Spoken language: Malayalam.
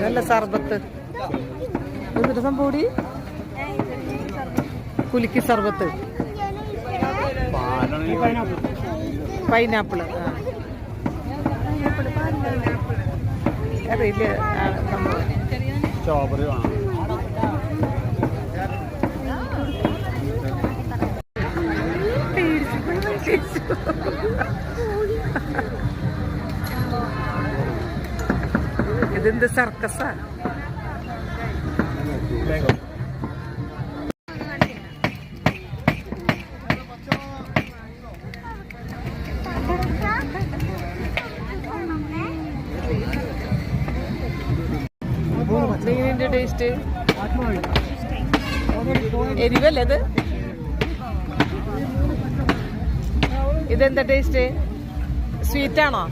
നല്ല സർബത്ത് എന്നിട്ട് സംഭൂടി കുലുക്കി സർബത്ത് പൈനാപ്പിള് അറിയില്ല സ്ട്രോബെറി വേണം. ഇതെന്ത് സർക്കസാ? എങ്ങനെയുണ്ട് ടേസ്റ്റ്? എരിവല്ലേ ഇത്? ഇതെന്താ ടേസ്റ്റ്? സ്വീറ്റ് ആണോ?